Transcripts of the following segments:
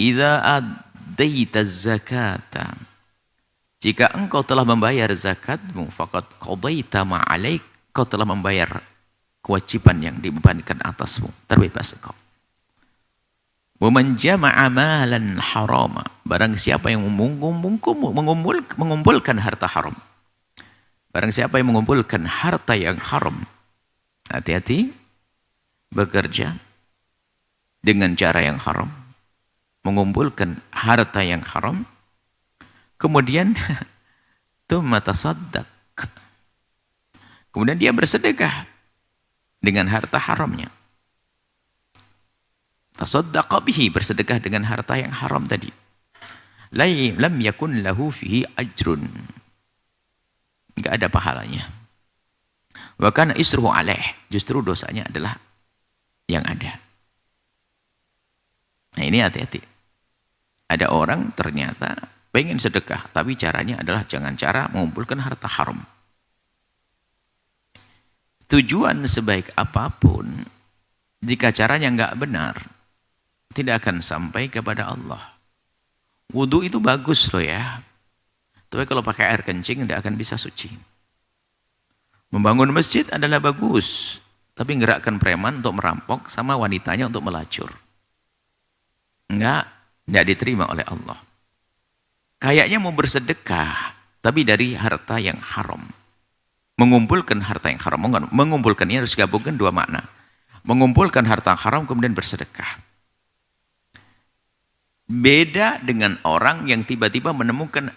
idza addaita zakata, jika engkau telah membayar zakatmu, faqad qadaita ma 'alaik, kau telah membayar kewajiban yang dibebankan atasmu, terbebas engkau. Wa man jama'a malan harama, barang siapa yang mengumpulkan harta haram. Barang siapa yang mengumpulkan harta yang haram, hati-hati bekerja dengan cara yang haram, mengumpulkan harta yang haram, kemudian tsumma tasaddaq, kemudian dia bersedekah dengan harta haramnya. Tasaddaqa bihi, bersedekah dengan harta yang haram tadi. Lam yakun lahu fihi ajrun, enggak ada pahalanya. Wa kana isruhu alaih, justru dosanya adalah yang ada. Nah ini hati-hati. Ada orang ternyata pengen sedekah, tapi caranya adalah jangan cara mengumpulkan harta haram. Tujuan sebaik apapun, jika caranya enggak benar, tidak akan sampai kepada Allah. Wudu itu bagus loh ya, tapi kalau pakai air kencing tidak akan bisa suci. Membangun masjid adalah bagus, tapi gerakkan preman untuk merampok sama wanitanya untuk melacur, tidak diterima oleh Allah. Kayaknya mau bersedekah, tapi dari harta yang haram. Mengumpulkan harta yang haram, mengumpulkannya harus gabungkan dua makna. Mengumpulkan harta haram kemudian bersedekah. Beda dengan orang yang tiba-tiba menemukan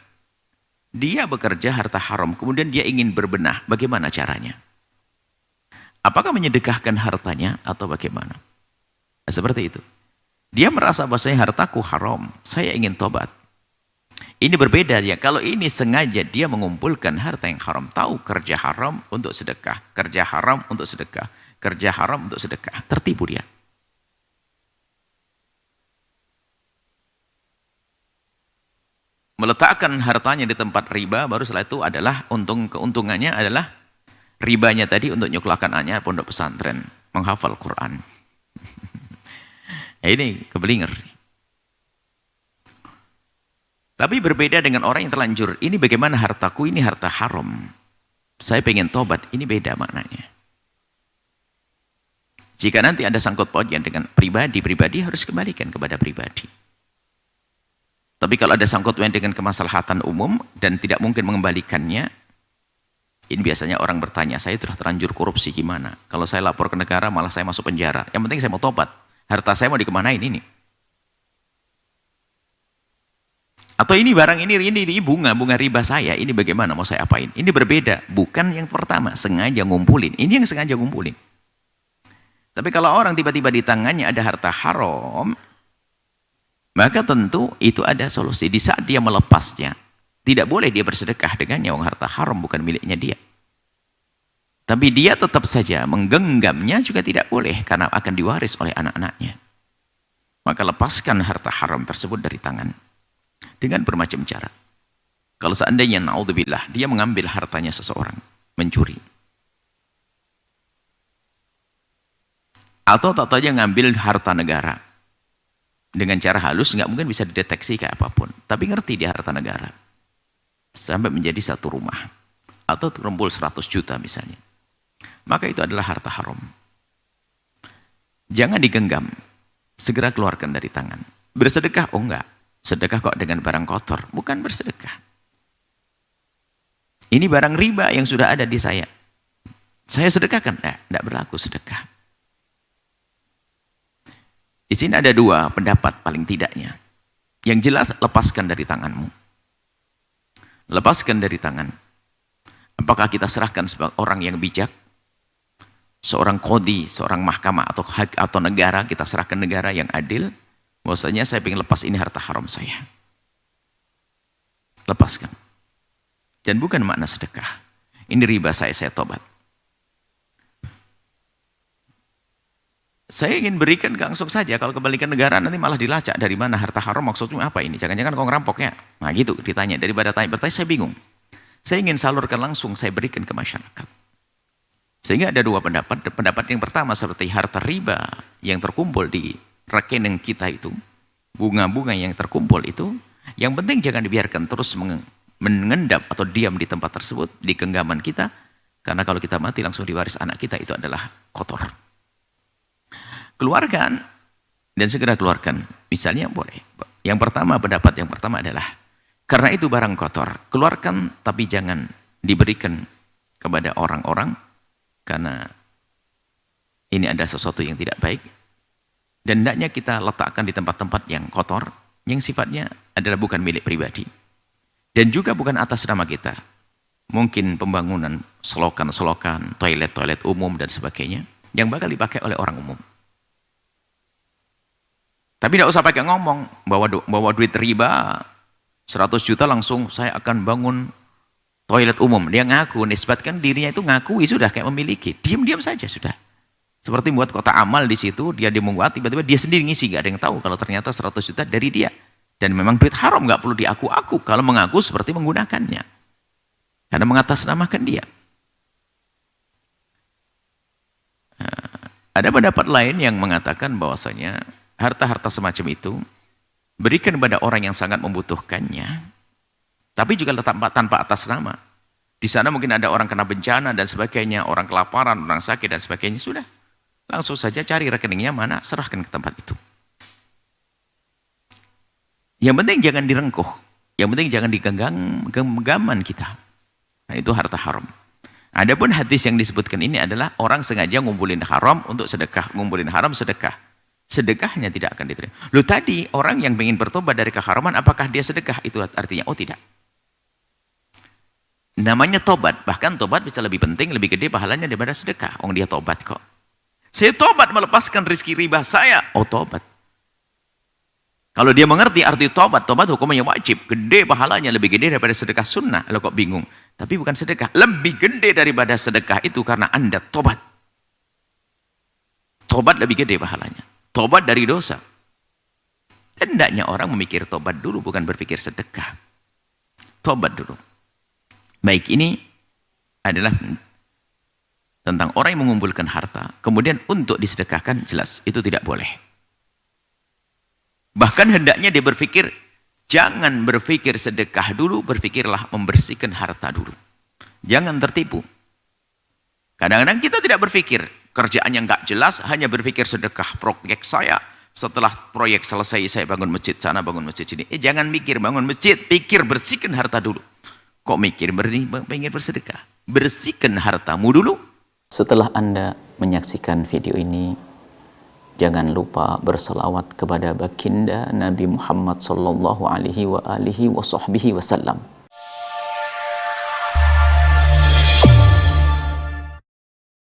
dia bekerja harta haram, kemudian dia ingin berbenah. Bagaimana caranya? Apakah menyedekahkan hartanya atau bagaimana? Nah, seperti itu. Dia merasa bahwasanya hartaku haram, saya ingin tobat. Ini berbeda ya. Kalau ini sengaja dia mengumpulkan harta yang haram, tahu kerja haram untuk sedekah, kerja haram untuk sedekah, kerja haram untuk sedekah, tertipu dia. Meletakkan hartanya di tempat riba, baru setelah itu adalah keuntungannya adalah ribanya tadi untuk nyoklakan anyar pondok pesantren, menghafal Quran. Ini kebelinger. Tapi berbeda dengan orang yang terlanjur, ini bagaimana hartaku, ini harta haram, saya pengen tobat, ini beda maknanya. Jika nanti ada sangkut pautnya dengan pribadi harus kembalikan kepada pribadi. Tapi kalau ada sangkut pautnya dengan kemaslahatan umum dan tidak mungkin mengembalikannya, ini biasanya orang bertanya, saya sudah terlanjur korupsi gimana? Kalau saya lapor ke negara malah saya masuk penjara. Yang penting saya mau tobat. Harta saya mau dikemanain ini? Atau ini barang ini bunga riba saya, ini bagaimana mau saya apain? Ini berbeda, bukan yang pertama sengaja ngumpulin. Ini yang sengaja ngumpulin. Tapi kalau orang tiba-tiba di tangannya ada harta haram, maka tentu itu ada solusi. Di saat dia melepasnya, tidak boleh dia bersedekah dengannya, wong harta haram bukan miliknya dia. Tapi dia tetap saja menggenggamnya juga tidak boleh, karena akan diwaris oleh anak-anaknya. Maka lepaskan harta haram tersebut dari tangan dengan bermacam cara. Kalau seandainya naudzubillah dia mengambil hartanya seseorang, mencuri, atau tak saja ngambil harta negara dengan cara halus, nggak mungkin bisa dideteksi kayak apapun, tapi ngerti dia harta negara sampai menjadi satu rumah atau terkumpul 100 juta misalnya, maka itu adalah harta haram. Jangan digenggam, segera keluarkan dari tangan. Bersedekah? Oh enggak, sedekah kok dengan barang kotor, bukan bersedekah. Ini barang riba yang sudah ada di saya sedekahkan? Enggak berlaku sedekah. Di sini ada dua pendapat paling tidaknya. Yang jelas, lepaskan dari tanganmu. Lepaskan dari tangan. Apakah kita serahkan sebagai orang yang bijak? Seorang kodi, seorang mahkamah atau negara, kita serahkan negara yang adil. Bahwasanya saya ingin lepas ini harta haram saya. Lepaskan. Dan bukan makna sedekah. Ini riba saya tobat. Saya ingin berikan langsung saja, kalau kembalikan negara nanti malah dilacak. Dari mana harta haram, maksudnya apa ini? Jangan-jangan kau ngerampok ya? Nah gitu ditanya, daripada bertanya saya bingung. Saya ingin salurkan langsung, saya berikan ke masyarakat. Sehingga ada dua pendapat. Pendapat yang pertama seperti harta riba yang terkumpul di rekening kita itu, bunga-bunga yang terkumpul itu, yang penting jangan dibiarkan terus mengendap atau diam di tempat tersebut, di genggaman kita, karena kalau kita mati langsung diwaris anak kita, itu adalah kotor. Keluarkan dan segera keluarkan. Misalnya boleh. Yang pertama, pendapat yang pertama adalah karena itu barang kotor, keluarkan tapi jangan diberikan kepada orang-orang, karena ini ada sesuatu yang tidak baik. Dan hendaknya kita letakkan di tempat-tempat yang kotor, yang sifatnya adalah bukan milik pribadi. Dan juga bukan atas nama kita. Mungkin pembangunan selokan-selokan, toilet-toilet umum dan sebagainya, yang bakal dipakai oleh orang umum. Tapi tidak usah pakai ngomong, bawa duit riba, 100 juta langsung saya akan bangun toilet umum. Dia ngaku, nisbatkan dirinya itu ngakui sudah kayak memiliki. Diam-diam saja sudah. Seperti membuat kotak amal di situ, dia membuat, tiba-tiba dia sendiri ngisi, gak ada yang tahu kalau ternyata 100 juta dari dia. Dan memang duit haram, gak perlu diaku-aku. Kalau mengaku seperti menggunakannya. Karena mengatasnamakan dia. Ada pendapat lain yang mengatakan bahwasanya harta-harta semacam itu berikan kepada orang yang sangat membutuhkannya, tapi juga tanpa atas nama. Di sana mungkin ada orang kena bencana dan sebagainya, orang kelaparan, orang sakit dan sebagainya, sudah. Langsung saja cari rekeningnya mana, serahkan ke tempat itu. Yang penting jangan direngkuh, yang penting jangan digenggaman kita. Nah, itu harta haram. Adapun hadis yang disebutkan ini adalah orang sengaja ngumpulin haram untuk sedekah, ngumpulin haram sedekah. Sedekahnya tidak akan diterima. Loh, tadi orang yang ingin bertobat dari keharaman, apakah dia sedekah? Itu artinya, oh tidak. Namanya tobat, bahkan tobat bisa lebih penting, lebih gede pahalanya daripada sedekah. Oh, dia tobat kok. Saya tobat melepaskan rezeki riba saya. Oh, tobat. Kalau dia mengerti arti tobat, tobat hukumnya wajib, gede pahalanya, lebih gede daripada sedekah sunnah. Kalau kok bingung, tapi bukan sedekah, lebih gede daripada sedekah itu karena Anda tobat. Tobat lebih gede pahalanya. Tobat dari dosa. Dan hendaknya orang memikir tobat dulu, bukan berpikir sedekah. Tobat dulu. Baik, ini adalah tentang orang yang mengumpulkan harta, kemudian untuk disedekahkan, jelas itu tidak boleh. Bahkan hendaknya dia berpikir, jangan berpikir sedekah dulu, berpikirlah membersihkan harta dulu. Jangan tertipu. Kadang-kadang kita tidak berpikir, kerjaan yang nggak jelas, hanya berpikir sedekah proyek saya. Setelah proyek selesai, saya bangun masjid sana, bangun masjid sini. Jangan mikir bangun masjid, pikir bersihkan harta dulu. Kok mikir pengen bersedekah? Bersihkan hartamu dulu. Setelah Anda menyaksikan video ini, jangan lupa berselawat kepada baginda Nabi Muhammad sallallahu alaihi wa alihi wa sahbihi wasallam.